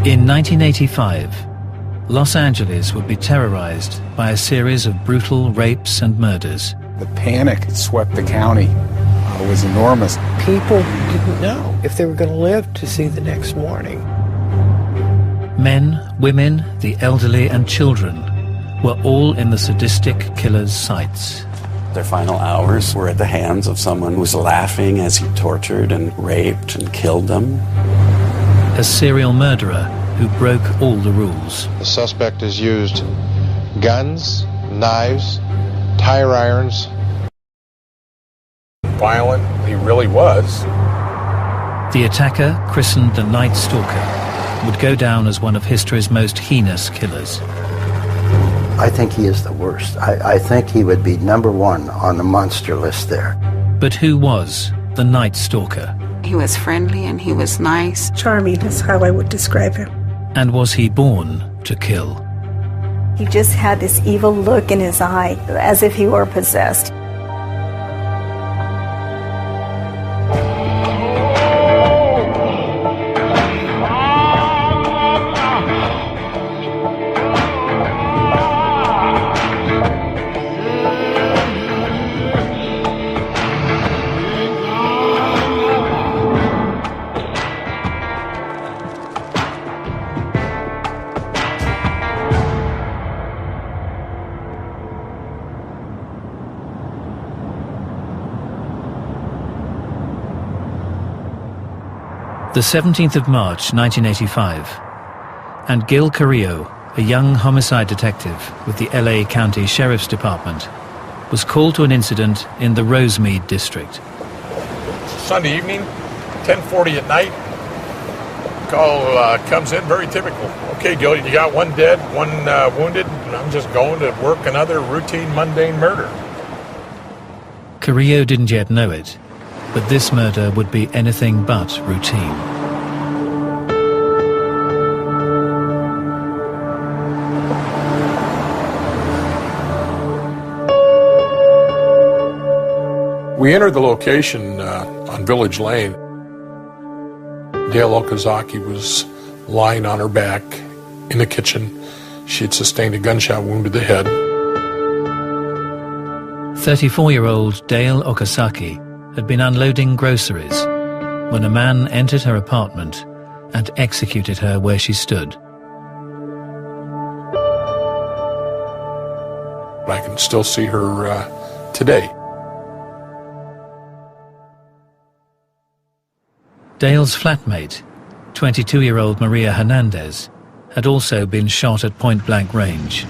In 1985, Los Angeles would be terrorized by a series of brutal rapes and murders. The panic that swept the county was enormous. People didn't know if they were going to live to see the next morning. Men, women, the elderly and children were all in the sadistic killer's sights. Their final hours were at the hands of someone who was laughing as he tortured and raped and killed them. A serial murderer who broke all the rules. The suspect has used guns, knives, tire irons. Violent he really was. The attacker, christened the Night Stalker, would go down as one of history's most heinous killers. I think he is the worst. I think he would be #1 on the monster list there. But who was the Night Stalker? He was friendly and he was nice. Charming is how I would describe him. And was he born to kill? He just had this evil look in his eye, as if he were possessed. The 17th of March 1985, and Gil Carrillo, a young homicide detective with the LA County Sheriff's Department, was called to an incident in the Rosemead district. Sunday evening, 10:40 at night. Call comes in, very typical. Okay, Gil, you got one dead, one wounded, and I'm just going to work another routine, mundane murder. Carrillo didn't yet know it, but this murder would be anything but routine. We entered the location on Village Lane. Dale Okazaki was lying on her back in the kitchen. She had sustained a gunshot wound to the head. 34-year-old Dale Okazaki had been unloading groceries when a man entered her apartment and executed her where she stood. I can still see her today. Dale's flatmate, 22-year-old Maria Hernandez, had also been shot at point-blank range,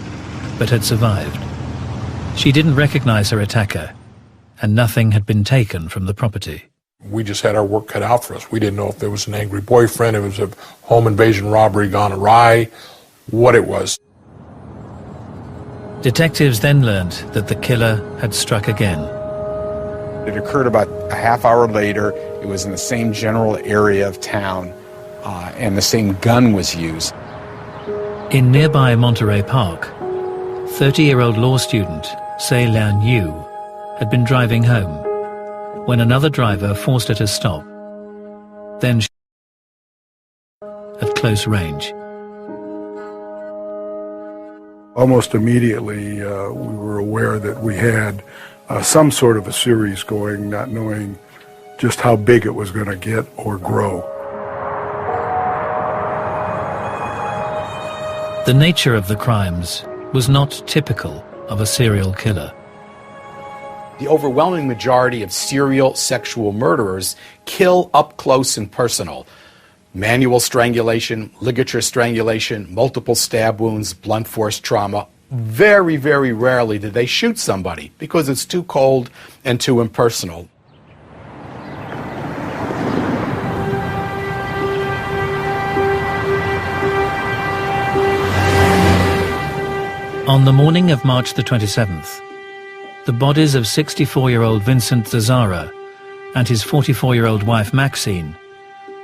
but had survived. She didn't recognize her attacker, and nothing had been taken from the property. We just had our work cut out for us. We didn't know if there was an angry boyfriend, if it was a home invasion robbery gone awry, what it was. Detectives then learned that the killer had struck again. It occurred about a half hour later. It was in the same general area of town, and the same gun was used. In nearby Monterey Park, 30-year-old law student Se Lian Yu had been driving home when another driver forced her to stop, then at close range. Almost immediately, we were aware that we had some sort of a series going, not knowing just how big it was going to get or grow. The nature of the crimes was not typical of a serial killer. The overwhelming majority of serial sexual murderers kill up close and personal. Manual strangulation, ligature strangulation, multiple stab wounds, blunt force trauma. Very, very rarely do they shoot somebody because it's too cold and too impersonal. On the morning of March the 27th, the bodies of 64-year-old Vincent Zazara and his 44-year-old wife Maxine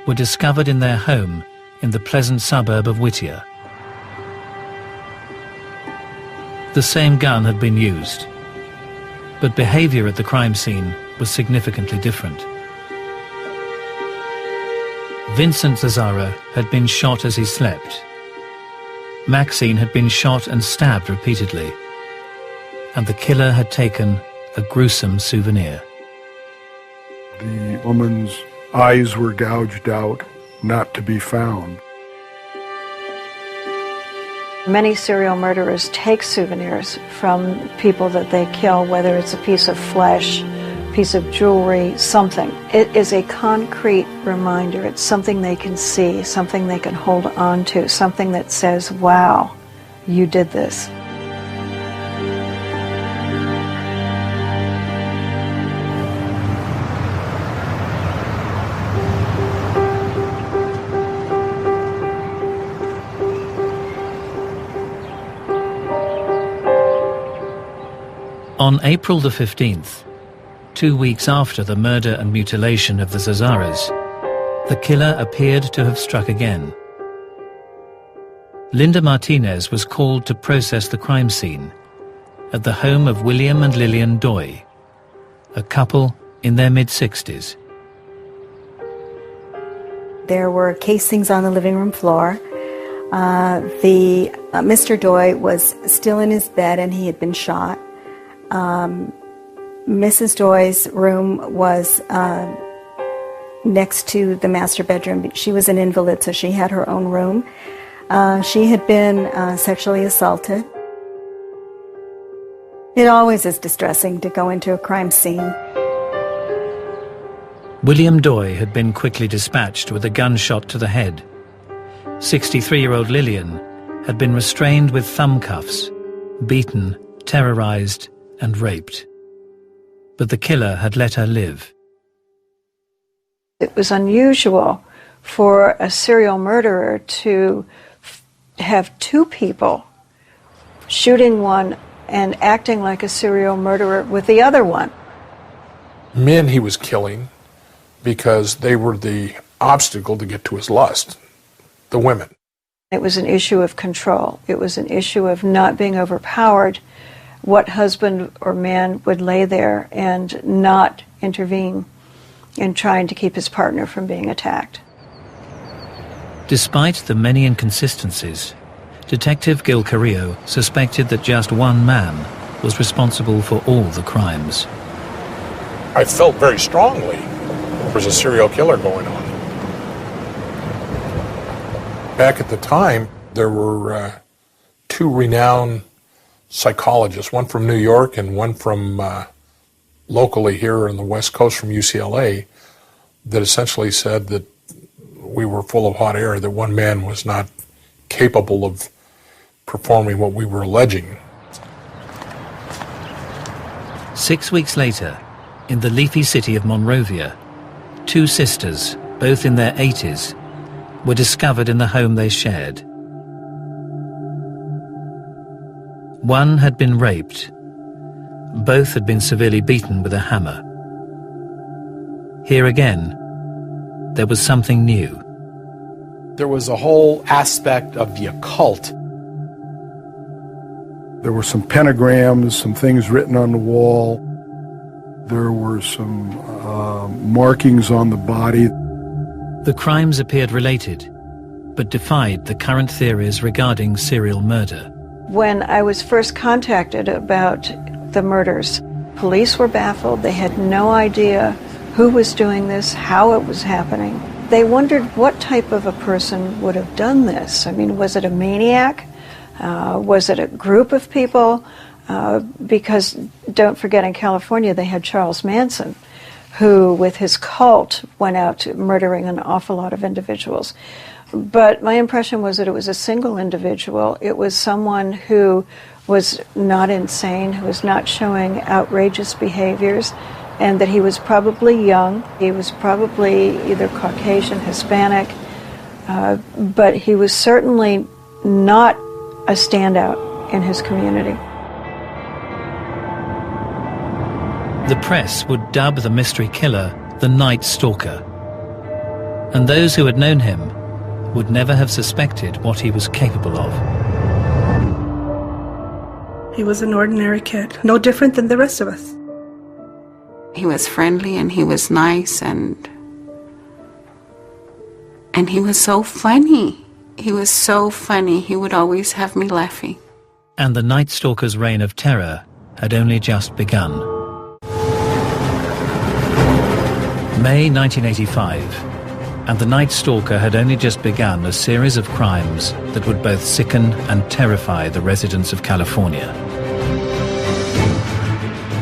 were discovered in their home in the pleasant suburb of Whittier. The same gun had been used, but behavior at the crime scene was significantly different. Vincent Zazzara had been shot as he slept. Maxine had been shot and stabbed repeatedly. And the killer had taken a gruesome souvenir. The woman's eyes were gouged out, not to be found. Many serial murderers take souvenirs from people that they kill, whether it's a piece of flesh, piece of jewelry, something. It is a concrete reminder. It's something they can see, something they can hold on to, something that says, wow, you did this. On April the 15th, 2 weeks after the murder and mutilation of the Zazzaras, the killer appeared to have struck again. Linda Martinez was called to process the crime scene at the home of William and Lillian Doy, a couple in their mid-60s. There were casings on the living room floor. Mr. Doy was still in his bed and he had been shot. Mrs. Doy's room was next to the master bedroom. She was an invalid, so she had her own room. She had been sexually assaulted. It always is distressing to go into a crime scene. William Doy had been quickly dispatched with a gunshot to the head. 63-year-old Lillian had been restrained with thumb cuffs, beaten, terrorized, and raped. But the killer had let her live. It was unusual for a serial murderer to have two people shooting one and acting like a serial murderer with the other one. Men he was killing because they were the obstacle to get to his lust, the women. It was an issue of control. It was an issue of not being overpowered. What husband or man would lay there and not intervene in trying to keep his partner from being attacked? Despite the many inconsistencies, Detective Gil Carrillo suspected that just one man was responsible for all the crimes. I felt very strongly there was a serial killer going on. Back at the time, there were two renowned psychologists, one from New York and one from locally here on the West Coast from UCLA, that essentially said that we were full of hot air, that one man was not capable of performing what we were alleging. 6 weeks later, in the leafy city of Monrovia, two sisters, both in their 80s, were discovered in the home they shared. One had been raped. Both had been severely beaten with a hammer. Here again, there was something new. There was a whole aspect of the occult. There were some pentagrams, some things written on the wall. There were some markings on the body. The crimes appeared related, but defied the current theories regarding serial murder. When I was first contacted about the murders, police were baffled. They had no idea who was doing this, how it was happening. They wondered what type of a person would have done this. I mean, was it a maniac? Was it a group of people? Because don't forget, in California they had Charles Manson, who with his cult went out murdering an awful lot of individuals. But my impression was that it was a single individual. It was someone who was not insane, who was not showing outrageous behaviors, and that he was probably young. He was probably either Caucasian, Hispanic, but he was certainly not a standout in his community. The press would dub the mystery killer the Night-Stalker, and those who had known him would never have suspected what he was capable of. He was an ordinary kid, no different than the rest of us. He was friendly and he was nice, and And he was so funny. He was so funny. He would always have me laughing. And the Night Stalker's reign of terror had only just begun. May 1985, and the Night Stalker had only just begun a series of crimes that would both sicken and terrify the residents of California.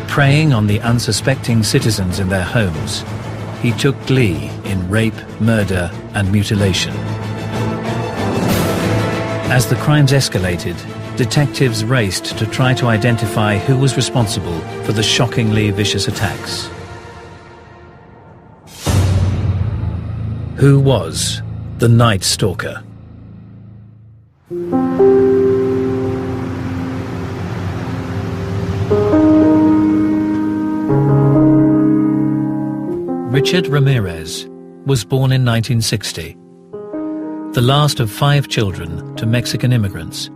Preying on the unsuspecting citizens in their homes, he took glee in rape, murder, and mutilation. As the crimes escalated, detectives raced to try to identify who was responsible for the shockingly vicious attacks. Who was the Night Stalker? Richard Ramirez was born in 1960, the last of 5 children to Mexican immigrants,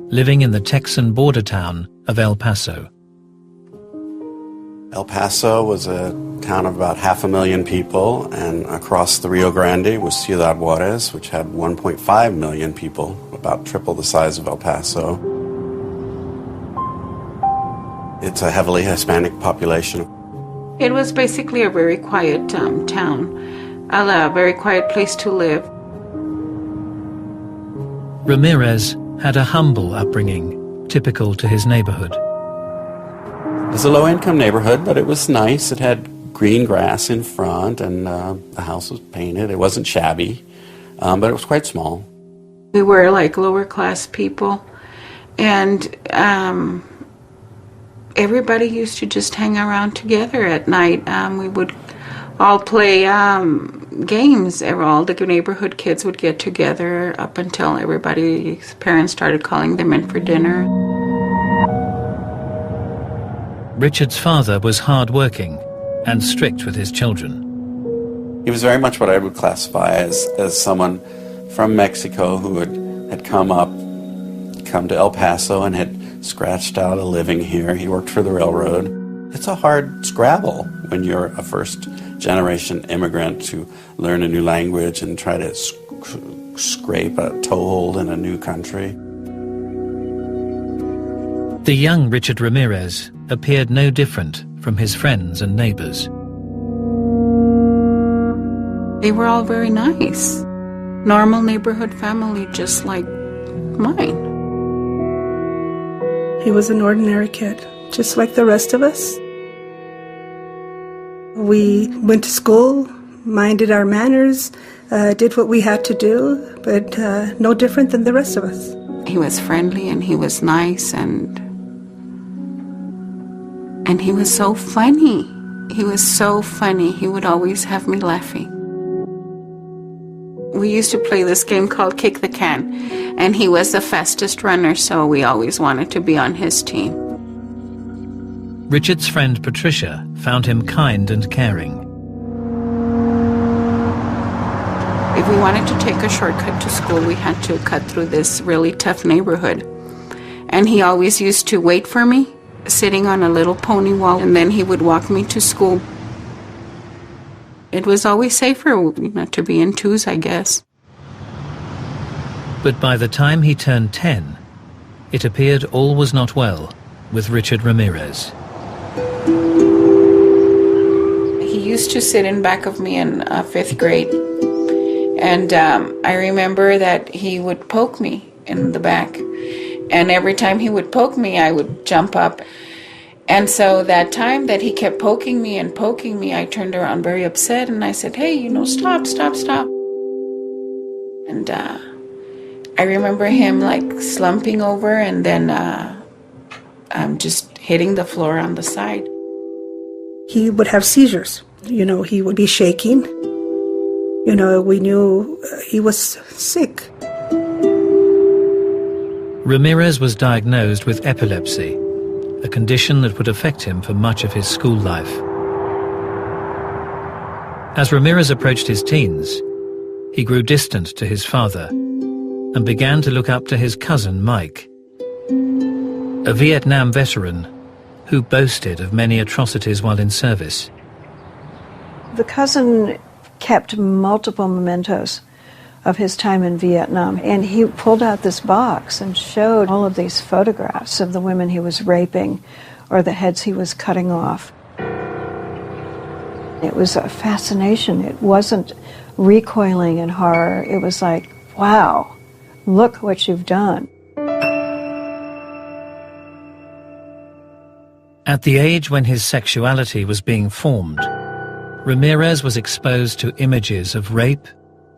living in the Texan border town of El Paso. El Paso was a town of about 500,000 people, and across the Rio Grande was Ciudad Juarez, which had 1.5 million people, about triple the size of El Paso. It's a heavily Hispanic population. It was basically a very quiet town, a very quiet place to live. Ramirez had a humble upbringing, typical to his neighborhood. It was a low-income neighborhood, but it was nice. It had green grass in front, and the house was painted. It wasn't shabby, but it was quite small. We were like lower-class people, and everybody used to just hang around together at night. We would all play games. All the neighborhood kids would get together up until everybody's parents started calling them in for dinner. Richard's father was hard-working and strict with his children. He was very much what I would classify as someone from Mexico who had come to El Paso and had scratched out a living here. He worked for the railroad. It's a hard scrabble when you're a first-generation immigrant to learn a new language and try to scrape a toehold in a new country. The young Richard Ramirez appeared no different from his friends and neighbors. They were all very nice. Normal neighborhood family, just like mine. He was an ordinary kid, just like the rest of us. We went to school, minded our manners, did what we had to do, but no different than the rest of us. He was friendly and he was nice and he was so funny. He was so funny. He would always have me laughing. We used to play this game called Kick the Can, and he was the fastest runner, so we always wanted to be on his team. Richard's friend Patricia found him kind and caring. If we wanted to take a shortcut to school, we had to cut through this really tough neighborhood. And he always used to wait for me, sitting on a little pony wall, and then he would walk me to school. It was always safer to be in twos, I guess. But by the time he turned 10, it appeared all was not well with Richard Ramirez. He used to sit in back of me in 5th grade. And I remember that he would poke me in the back. And every time he would poke me, I would jump up. And so that time that he kept poking me, I turned around very upset and I said, hey, stop. And I remember him like slumping over and then just hitting the floor on the side. He would have seizures. He would be shaking. We knew he was sick. Ramirez was diagnosed with epilepsy, a condition that would affect him for much of his school life. As Ramirez approached his teens, he grew distant to his father and began to look up to his cousin Mike, a Vietnam veteran who boasted of many atrocities while in service. The cousin kept multiple mementos of his time in Vietnam. And he pulled out this box and showed all of these photographs of the women he was raping or the heads he was cutting off. It was a fascination. It wasn't recoiling in horror. It was like, wow, look what you've done. At the age when his sexuality was being formed, Ramirez was exposed to images of rape,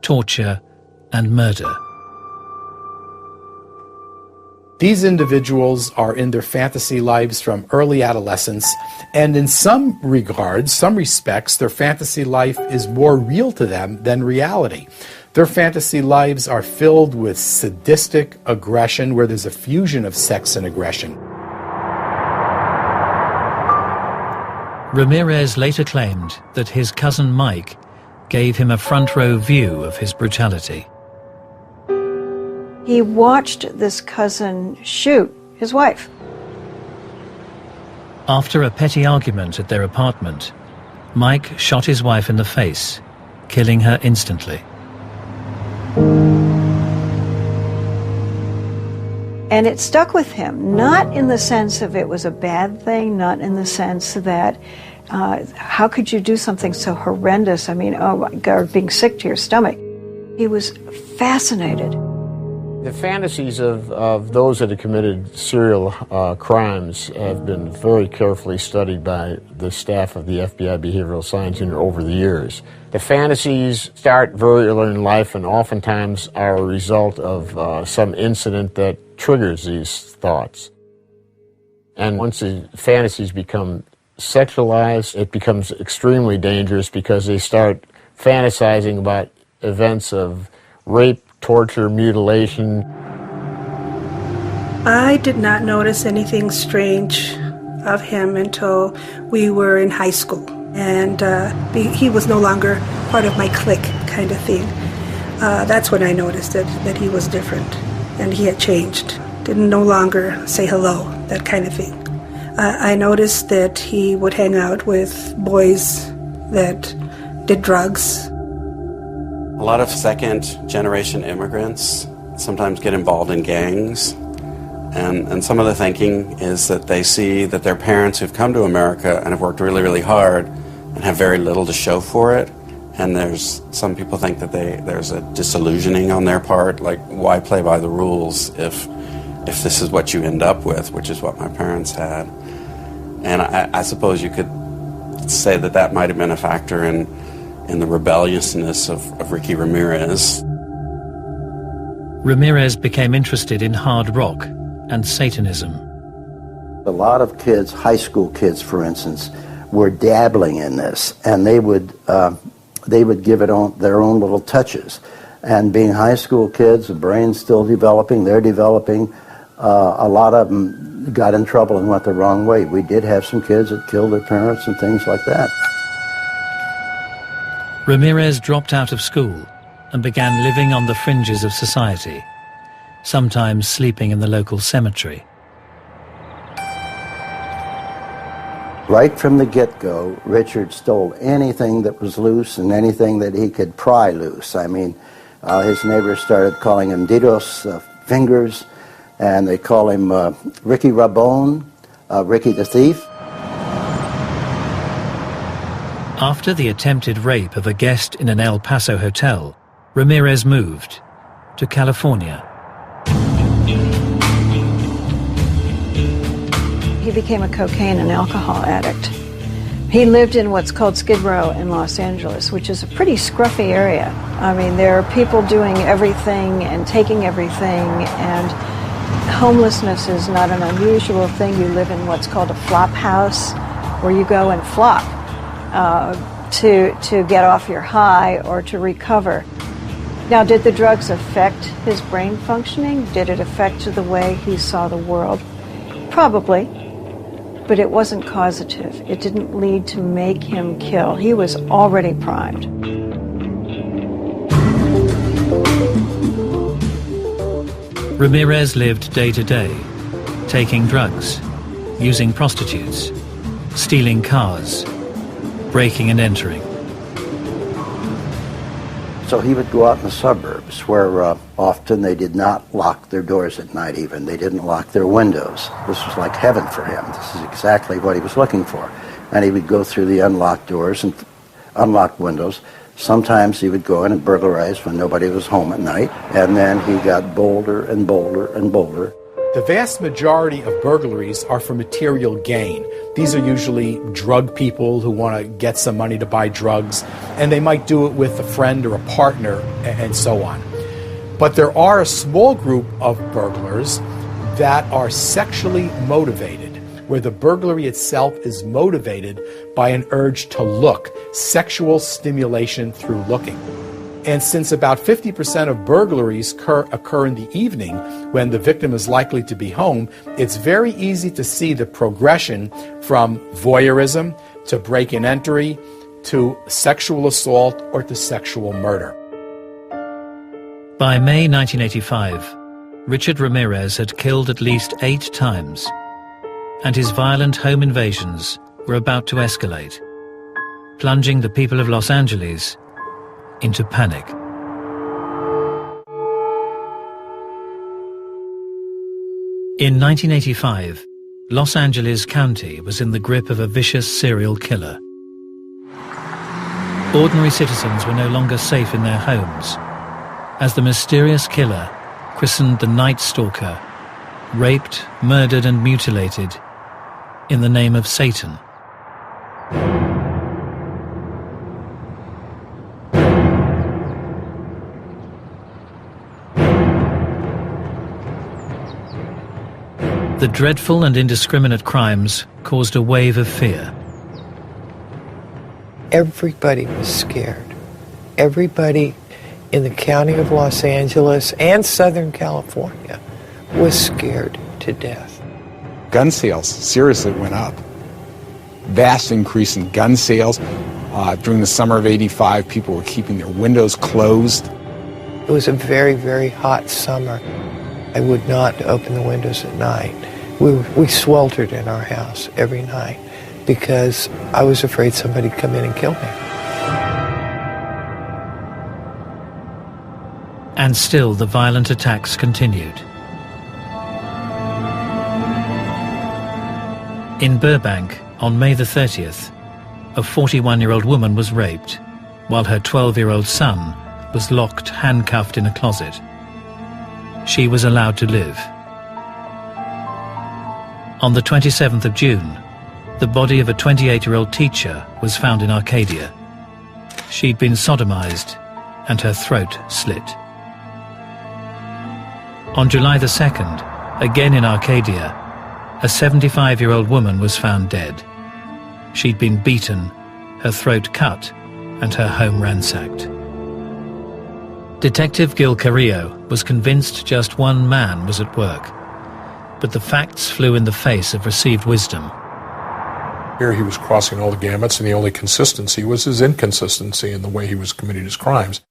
torture, and murder. These individuals are in their fantasy lives from early adolescence, and in some regards, some respects, their fantasy life is more real to them than reality. Their fantasy lives are filled with sadistic aggression, where there's a fusion of sex and aggression. Ramirez later claimed that his cousin Mike gave him a front-row view of his brutality. He watched this cousin shoot his wife. After a petty argument at their apartment, Mike shot his wife in the face, killing her instantly. And it stuck with him, not in the sense of it was a bad thing, not in the sense that how could you do something so horrendous? I mean, oh my God, being sick to your stomach. He was fascinated. The fantasies of those that have committed serial crimes have been very carefully studied by the staff of the FBI Behavioral Science Unit over the years. The fantasies start very early in life and oftentimes are a result of some incident that triggers these thoughts. And once the fantasies become sexualized, it becomes extremely dangerous because they start fantasizing about events of rape, torture, mutilation. I did not notice anything strange of him until we were in high school. And he was no longer part of my clique kind of thing. That's when I noticed that he was different and he had changed. Didn't no longer say hello, that kind of thing. I noticed that he would hang out with boys that did drugs. A lot of second-generation immigrants sometimes get involved in gangs, and some of the thinking is that they see that their parents who've come to America and have worked really, really hard and have very little to show for it, and some people think that there's a disillusioning on their part, like why play by the rules if this is what you end up with, which is what my parents had. And I suppose you could say that might have been a factor in the rebelliousness of Ricky Ramirez. Ramirez became interested in hard rock and Satanism. A lot of kids, high school kids for instance, were dabbling in this, and they would give it their own little touches. And being high school kids, the brain's still developing, they're developing, a lot of them got in trouble and went the wrong way. We did have some kids that killed their parents and things like that. Ramirez dropped out of school and began living on the fringes of society, sometimes sleeping in the local cemetery. Right from the get-go, Richard stole anything that was loose and anything that he could pry loose. I mean, his neighbors started calling him Didos, Fingers, and they call him Ricky Rabone, Ricky the Thief. After the attempted rape of a guest in an El Paso hotel, Ramirez moved to California. He became a cocaine and alcohol addict. He lived in what's called Skid Row in Los Angeles, which is a pretty scruffy area. I mean, there are people doing everything and taking everything, and homelessness is not an unusual thing. You live in what's called a flop house, where you go and flop to get off your high or to recover. Now, did the drugs affect his brain functioning? Did it affect the way he saw the world? Probably, but it wasn't causative. It didn't lead to make him kill. He was already primed. Ramirez lived day to day, taking drugs, using prostitutes, stealing cars, breaking and entering. So he would go out in the suburbs where often they did not lock their doors at night even. They didn't lock their windows. This was like heaven for him. This is exactly what he was looking for. And he would go through the unlocked doors and unlocked windows. Sometimes he would go in and burglarize when nobody was home at night. And then he got bolder and bolder and bolder. The vast majority of burglaries are for material gain. These are usually drug people who want to get some money to buy drugs, and they might do it with a friend or a partner, and so on. But there are a small group of burglars that are sexually motivated, where the burglary itself is motivated by an urge to look, sexual stimulation through looking. And since about 50% of burglaries occur in the evening when the victim is likely to be home, it's very easy to see the progression from voyeurism to break-in entry to sexual assault or to sexual murder. By May 1985, Richard Ramirez had killed at least 8 times, and his violent home invasions were about to escalate, plunging the people of Los Angeles into panic. In 1985, Los Angeles County was in the grip of a vicious serial killer. Ordinary citizens were no longer safe in their homes, as the mysterious killer, christened the Night-Stalker, raped, murdered and mutilated in the name of Satan. The dreadful and indiscriminate crimes caused a wave of fear. Everybody was scared. Everybody in the county of Los Angeles and Southern California was scared to death. Gun sales seriously went up. Vast increase in gun sales. During the summer of '85, people were keeping their windows closed. It was a very, very hot summer. I would not open the windows at night. We sweltered in our house every night because I was afraid somebody would come in and kill me. And still the violent attacks continued. In Burbank, on May the 30th, a 41-year-old woman was raped, while her 12-year-old son was locked, handcuffed in a closet. She was allowed to live. On the 27th of June, the body of a 28-year-old teacher was found in Arcadia. She'd been sodomized and her throat slit. On July the 2nd, again in Arcadia, a 75-year-old woman was found dead. She'd been beaten, her throat cut, and her home ransacked. Detective Gil Carrillo was convinced just one man was at work, but the facts flew in the face of received wisdom. Here he was crossing all the gamuts, and the only consistency was his inconsistency in the way he was committing his crimes.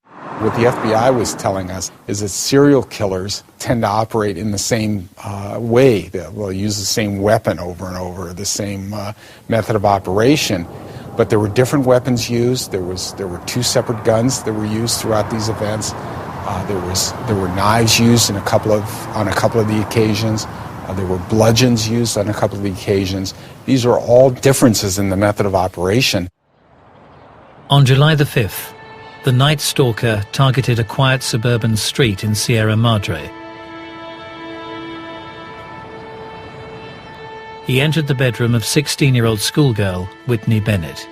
What the FBI was telling us is that serial killers tend to operate in the same way. They'll use the same weapon over and over, the same method of operation. But there were different weapons used. There were 2 separate guns that were used throughout these events. There were knives used on a couple of the occasions. There were bludgeons used on a couple of the occasions. These are all differences in the method of operation. On July the 5th, the Night Stalker targeted a quiet suburban street in Sierra Madre. He entered the bedroom of 16-year-old schoolgirl Whitney Bennett.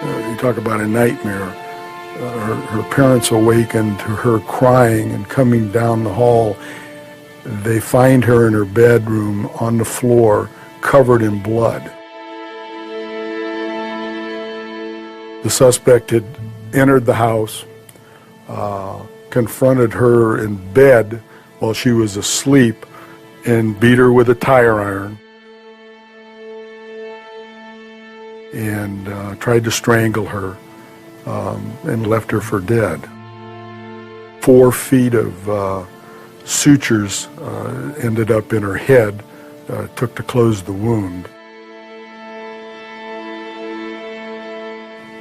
You talk about a nightmare. Her parents awakened to her crying and coming down the hall. They find her in her bedroom on the floor, covered in blood. The suspect had entered the house, confronted her in bed while she was asleep, and beat her with a tire iron, and tried to strangle her, and left her for dead. 4 feet of sutures ended up in her head, took to close the wound.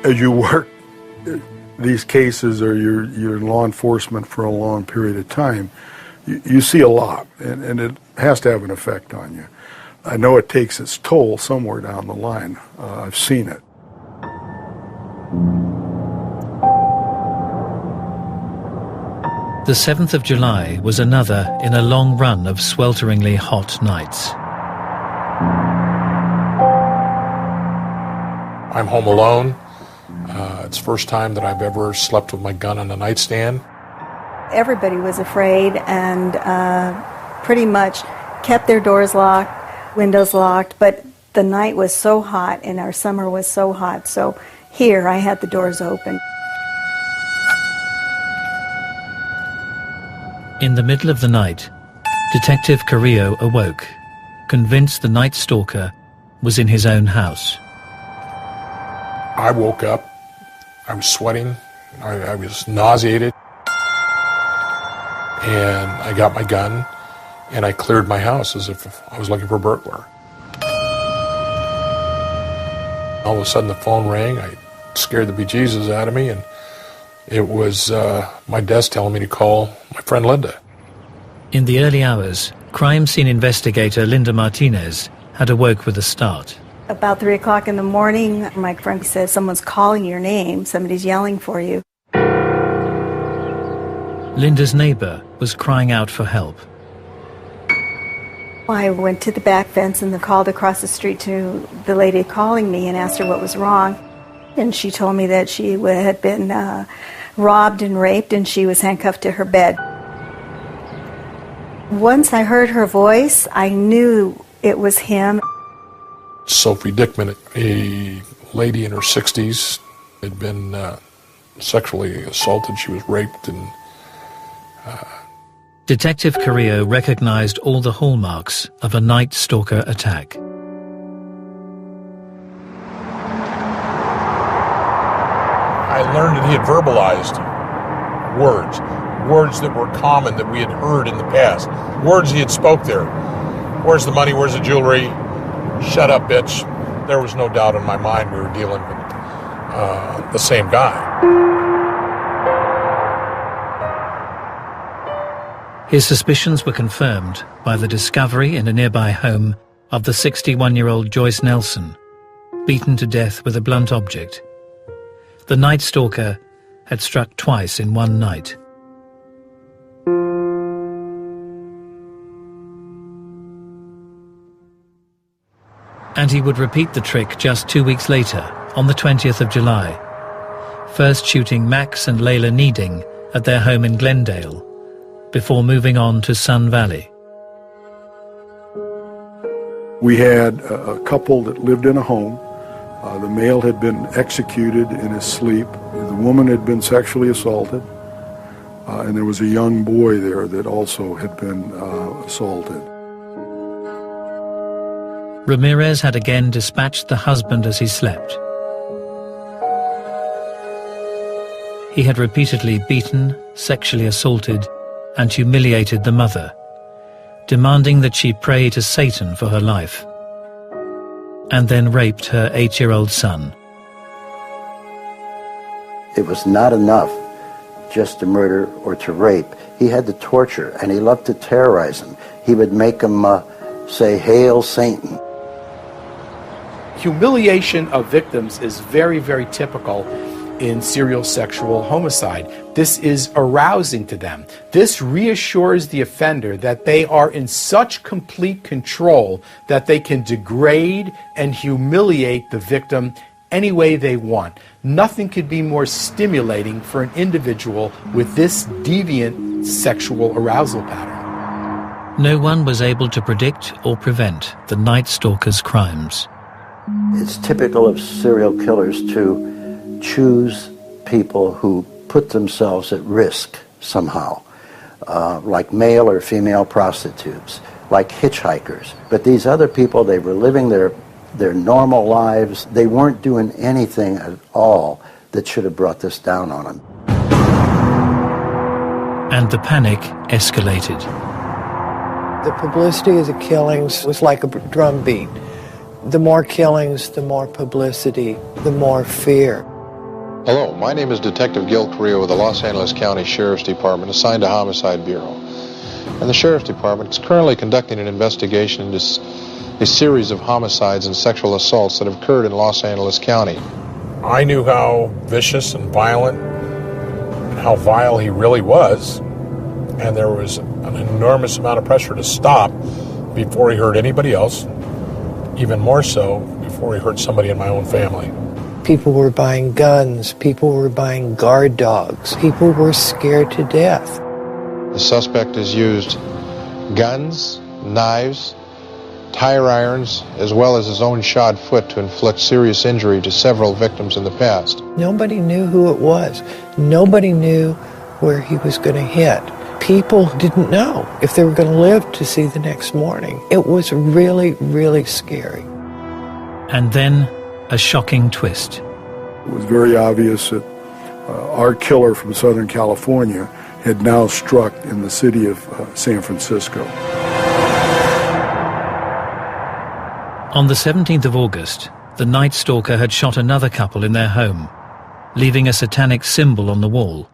As you work these cases or you're in law enforcement for a long period of time, you see a lot, and it has to have an effect on you. I know it takes its toll somewhere down the line. I've seen it. The 7th of July was another in a long run of swelteringly hot nights. I'm home alone. It's the first time that I've ever slept with my gun on a nightstand. Everybody was afraid and pretty much kept their doors locked, windows locked, but the night was so hot and our summer was so hot, so here I had the doors open. In the middle of the night, Detective Carrillo awoke, convinced the night stalker was in his own house. I woke up, I was sweating, I was nauseated, and I got my gun and I cleared my house as if I was looking for a burglar. All of a sudden the phone rang. I scared the bejesus out of me, and it was my desk telling me to call my friend Linda. In the early hours, crime scene investigator Linda Martinez had awoke with a start. About 3 o'clock in the morning, my friend says, someone's calling your name, somebody's yelling for you. Linda's neighbor was crying out for help. I went to the back fence and called across the street to the lady calling me and asked her what was wrong. And she told me that she had been robbed and raped and she was handcuffed to her bed. Once I heard her voice, I knew it was him. Sophie Dickman, a lady in her 60s, had been sexually assaulted. She was raped and... Detective Carrillo recognized all the hallmarks of a night stalker attack. I learned that he had verbalized words that were common that we had heard in the past, words he had spoke there. Where's the money? Where's the jewelry? Shut up, bitch. There was no doubt in my mind we were dealing with the same guy. His suspicions were confirmed by the discovery in a nearby home of the 61-year-old Joyce Nelson, beaten to death with a blunt object. The night stalker had struck twice in one night. And he would repeat the trick just 2 weeks later, on the 20th of July, first shooting Max and Layla Needing at their home in Glendale, before moving on to Sun Valley. We had a couple that lived in a home. The male had been executed in his sleep. The woman had been sexually assaulted. And there was a young boy there that also had been assaulted. Ramirez had again dispatched the husband as he slept. He had repeatedly beaten, sexually assaulted, and humiliated the mother, demanding that she pray to Satan for her life, and then raped her 8-year-old son. It was not enough just to murder or to rape. He had to torture, and he loved to terrorize him. He would make him say, "Hail Satan." Humiliation of victims is very, very typical in serial sexual homicide. This is arousing to them. This reassures the offender that they are in such complete control that they can degrade and humiliate the victim any way they want. Nothing could be more stimulating for an individual with this deviant sexual arousal pattern. No one was able to predict or prevent the Night Stalker's crimes. It's typical of serial killers to choose people who put themselves at risk somehow, like male or female prostitutes, like hitchhikers. But these other people, they were living their normal lives. They weren't doing anything at all that should have brought this down on them. And the panic escalated. The publicity of the killings was like a drumbeat. The more killings, the more publicity, the more fear. Hello, my name is Detective Gil Carrillo with the Los Angeles County Sheriff's Department assigned to Homicide Bureau. And the Sheriff's Department is currently conducting an investigation into a series of homicides and sexual assaults that have occurred in Los Angeles County. I knew how vicious and violent and how vile he really was, and there was an enormous amount of pressure to stop before he hurt anybody else, even more so before he hurt somebody in my own family. People were buying guns. People were buying guard dogs. People were scared to death. The suspect has used guns, knives, tire irons, as well as his own shod foot to inflict serious injury to several victims in the past. Nobody knew who it was. Nobody knew where he was going to hit. People didn't know if they were going to live to see the next morning. It was really, really scary. And then a shocking twist. It was very obvious that our killer from Southern California had now struck in the city of San Francisco. On the 17th of August, the night stalker had shot another couple in their home, leaving a satanic symbol on the wall.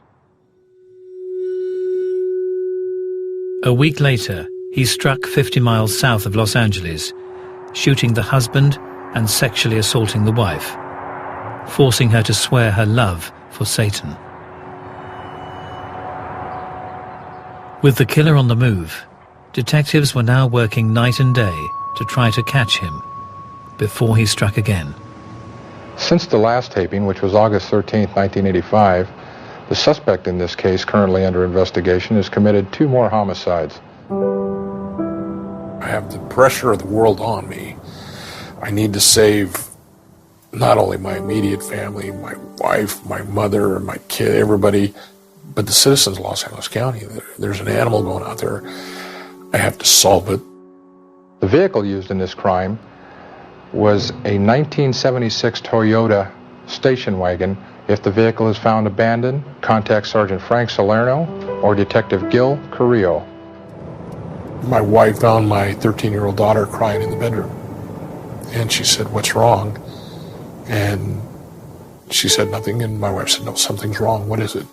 A week later, he struck 50 miles south of Los Angeles, shooting the husband and sexually assaulting the wife, forcing her to swear her love for Satan. With the killer on the move, detectives were now working night and day to try to catch him before he struck again. Since the last taping, which was August 13, 1985, the suspect in this case, currently under investigation, has committed 2 more homicides. I have the pressure of the world on me. I need to save not only my immediate family, my wife, my mother, my kid, everybody, but the citizens of Los Angeles County. There's an animal going out there. I have to solve it. The vehicle used in this crime was a 1976 Toyota station wagon. If the vehicle is found abandoned, contact Sergeant Frank Salerno or Detective Gil Carrillo. My wife found my 13-year-old daughter crying in the bedroom. And she said, "What's wrong?" And she said nothing, and my wife said, "No, something's wrong. What is it?"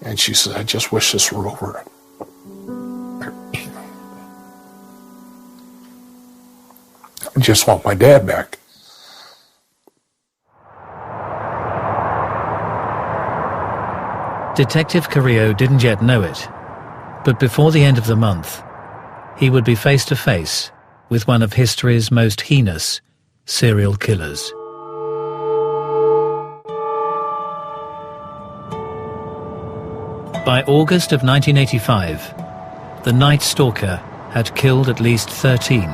And she said, "I just wish this were over. I just want my dad back." Detective Carrillo didn't yet know it, but before the end of the month, he would be face to face with one of history's most heinous serial killers. By August of 1985, the Night Stalker had killed at least 13,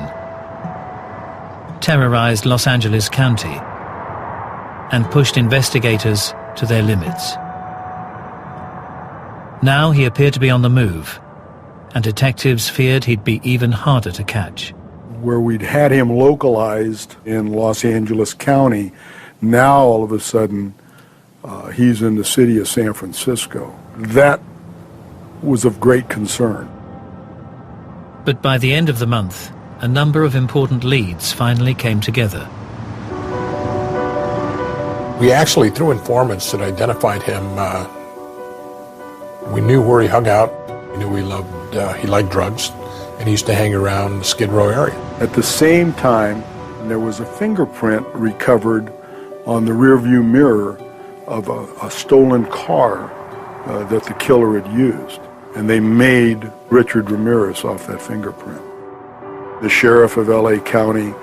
terrorized Los Angeles County, and pushed investigators to their limits. Now he appeared to be on the move, and detectives feared he'd be even harder to catch. Where we'd had him localized in Los Angeles County, now all of a sudden he's in the city of San Francisco. That was of great concern. But by the end of the month, a number of important leads finally came together. We actually, through informants that identified him, we knew where he hung out. We knew he liked drugs, and he used to hang around the Skid Row area. At the same time, there was a fingerprint recovered on the rearview mirror of a stolen car that the killer had used. And they made Richard Ramirez off that fingerprint. The sheriff of LA County,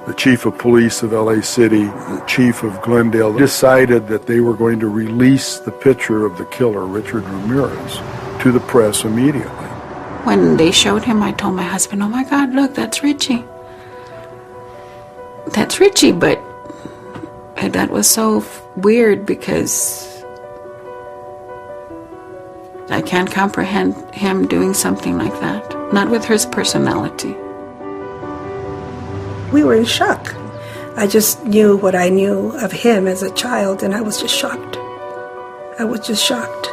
the chief of police of LA City, the chief of Glendale decided that they were going to release the picture of the killer, Richard Ramirez, to the press immediately. When they showed him, I told my husband, "Oh my God, look, that's Richie. That's Richie," but that was so weird because I can't comprehend him doing something like that, not with his personality. We were in shock. I just knew what I knew of him as a child, and I was just shocked. I was just shocked.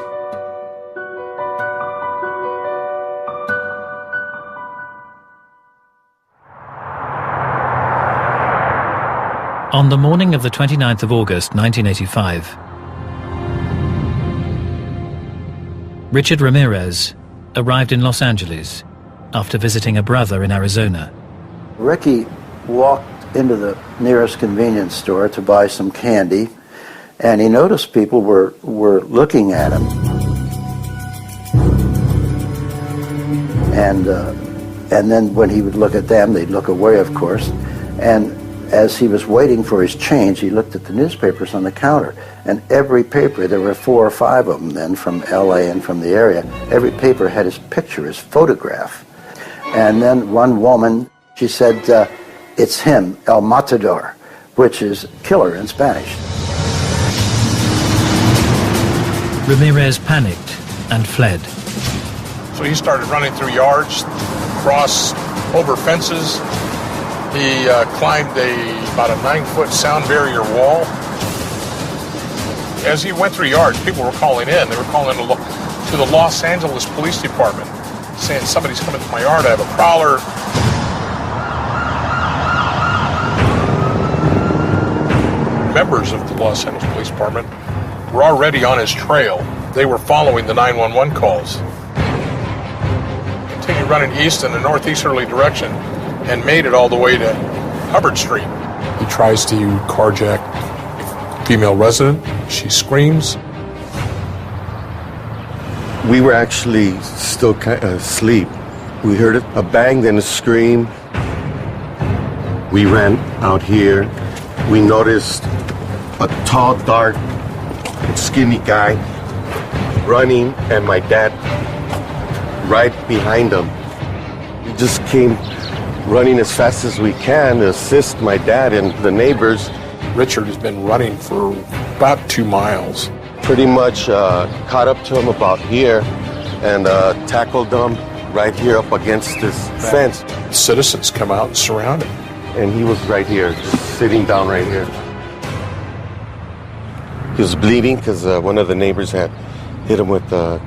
On the morning of the 29th of August 1985, Richard Ramirez arrived in Los Angeles after visiting a brother in Arizona. Ricky walked into the nearest convenience store to buy some candy, and he noticed people were looking at him. And then when he would look at them, they'd look away, of course. And as he was waiting for his change, he looked at the newspapers on the counter. And every paper, there were 4 or 5 of them then from LA and from the area, every paper had his picture, his photograph. And then one woman, she said, it's him, El Matador, which is killer in Spanish. Ramirez panicked and fled. So he started running through yards, across over fences. He climbed about a 9-foot sound barrier wall. As he went through yards, people were calling in. They were calling to the Los Angeles Police Department, saying somebody's coming to my yard. I have a prowler. Members of the Los Angeles Police Department were already on his trail. They were following the 911 calls. Continued running east in a northeasterly direction and made it all the way to Hubbard Street. He tries to carjack a female resident. She screams. We were actually still asleep. We heard a bang, then a scream. We ran out here. We noticed a tall, dark, skinny guy running, and my dad right behind him. We just came running as fast as we can to assist my dad and the neighbors. Richard has been running for about 2 miles. Pretty much caught up to him about here and tackled him right here up against this fence. Citizens come out and surround him. And he was right here, just sitting down right here. He was bleeding because one of the neighbors had hit him with a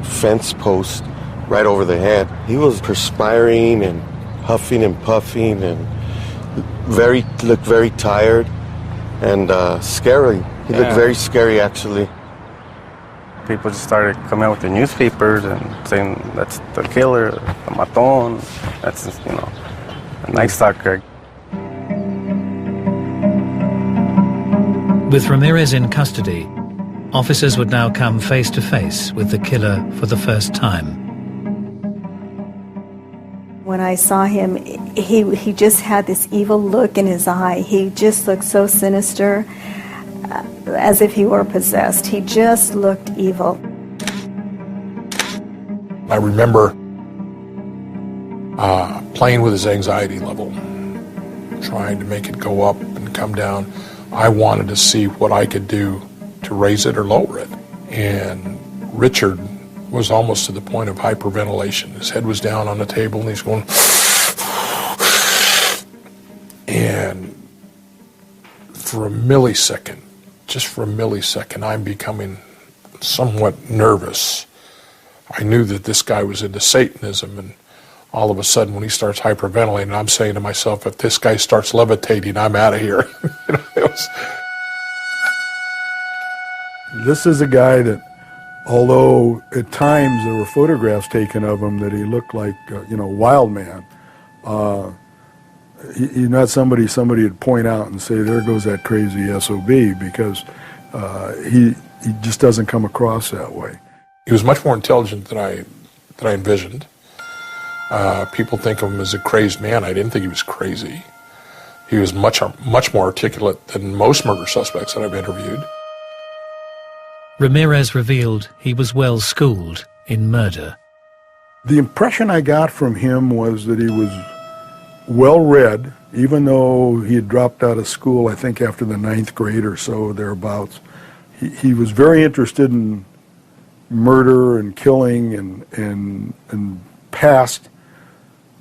fence post right over the head. He was perspiring and huffing and puffing and looked very tired and scary. He looked very scary, actually. People just started coming out with the newspapers and saying that's the killer, the matón, that's, a Night Stalker. With Ramirez in custody, officers would now come face to face with the killer for the first time. When I saw him, he just had this evil look in his eye. He just looked so sinister, as if he were possessed. He just looked evil. I remember playing with his anxiety level, trying to make it go up and come down. I wanted to see what I could do to raise it or lower it. And Richard was almost to the point of hyperventilation. His head was down on the table and he's going, and for a millisecond, just for a millisecond, I'm becoming somewhat nervous. I knew that this guy was into Satanism, and all of a sudden when he starts hyperventilating, I'm saying to myself, if this guy starts levitating, I'm out of here. This is a guy that, although at times there were photographs taken of him that he looked like, wild man, he's not somebody would point out and say, there goes that crazy SOB, because he just doesn't come across that way. He was much more intelligent than I envisioned. People think of him as a crazed man. I didn't think he was crazy. He was much more articulate than most murder suspects that I've interviewed. Ramirez revealed he was well schooled in murder. The impression I got from him was that he was well read, even though he had dropped out of school, I think after the 9th grade or so, thereabouts. He was very interested in murder and killing and past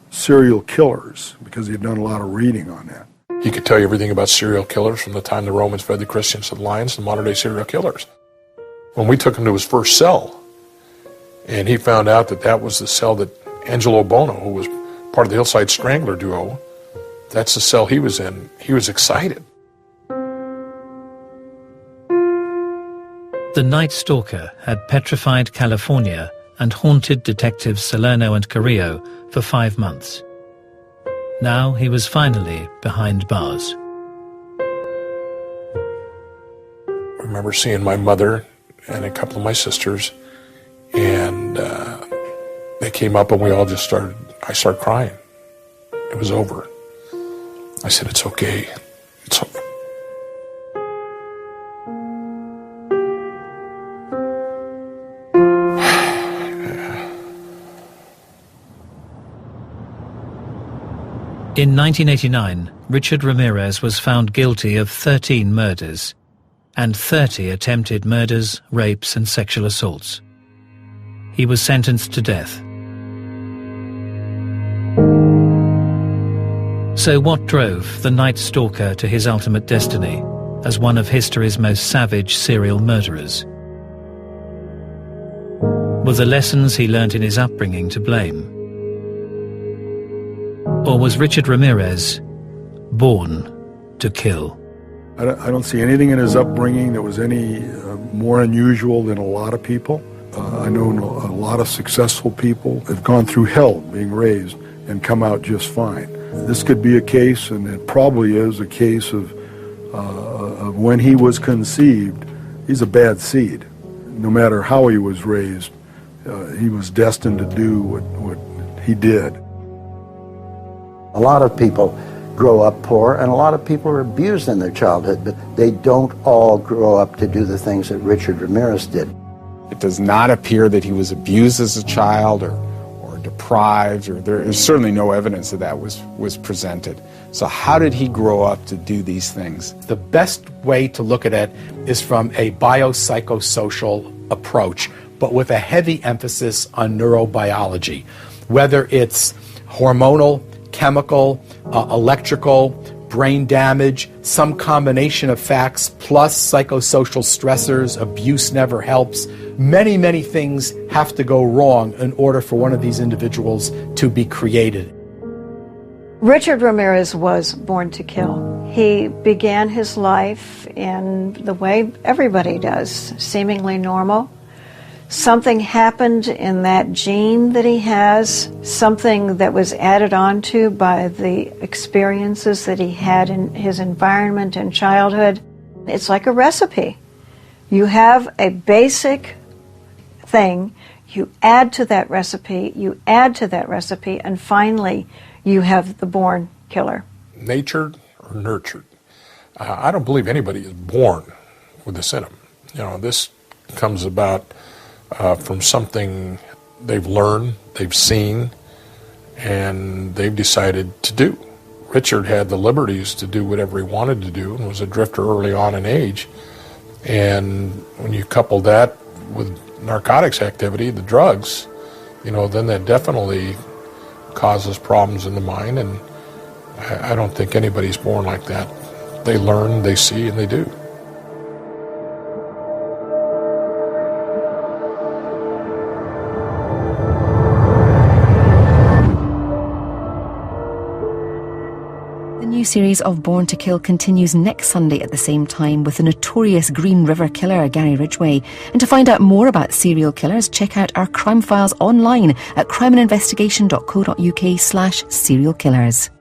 serial killers, because he had done a lot of reading on that. He could tell you everything about serial killers from the time the Romans fed the Christians to the lions to modern-day serial killers. When we took him to his first cell, and he found out that was the cell that Angelo Bono, who was part of the Hillside Strangler duo, that's the cell he was in, he was excited. The Night Stalker had petrified California and haunted detectives Salerno and Carrillo for 5 months. Now he was finally behind bars. I remember seeing my mother and a couple of my sisters, and they came up and I started crying. It was over. I said, it's okay. It's over. In 1989, Richard Ramirez was found guilty of 13 murders and 30 attempted murders, rapes and sexual assaults. He was sentenced to death. So what drove the Night Stalker to his ultimate destiny as one of history's most savage serial murderers? Were the lessons he learnt in his upbringing to blame? Or was Richard Ramirez born to kill? I don't see anything in his upbringing that was any more unusual than a lot of people. I know a lot of successful people have gone through hell being raised and come out just fine. This could be a case, and it probably is a case of when he was conceived, he's a bad seed. No matter how he was raised, he was destined to do what he did. A lot of people grow up poor, and a lot of people are abused in their childhood, but they don't all grow up to do the things that Richard Ramirez did. It does not appear that he was abused as a child or deprived, or there is certainly no evidence that was presented. So how did he grow up to do these things? The best way to look at it is from a biopsychosocial approach, but with a heavy emphasis on neurobiology, whether it's hormonal, chemical, electrical, brain damage, some combination of facts, plus psychosocial stressors, abuse never helps. Many, many things have to go wrong in order for one of these individuals to be created. Richard Ramirez was born to kill. He began his life in the way everybody does, seemingly normal. Something happened in that gene that he has, something that was added on to by the experiences that he had in his environment and childhood. It's like a recipe. You have a basic thing, you add to that recipe, you add to that recipe, and finally you have the born killer. Natured or nurtured? I don't believe anybody is born with this in them. You know, this comes about from something they've learned, they've seen, and they've decided to do. Richard had the liberties to do whatever he wanted to do and was a drifter early on in age. And when you couple that with narcotics activity, the drugs, you know, then that definitely causes problems in the mind, and I don't think anybody's born like that. They learn, they see, and they do. The new series of Born to Kill continues next Sunday at the same time with the notorious Green River killer Gary Ridgway. And to find out more about serial killers, check out our crime files online at crimeandinvestigation.co.uk/serial killers.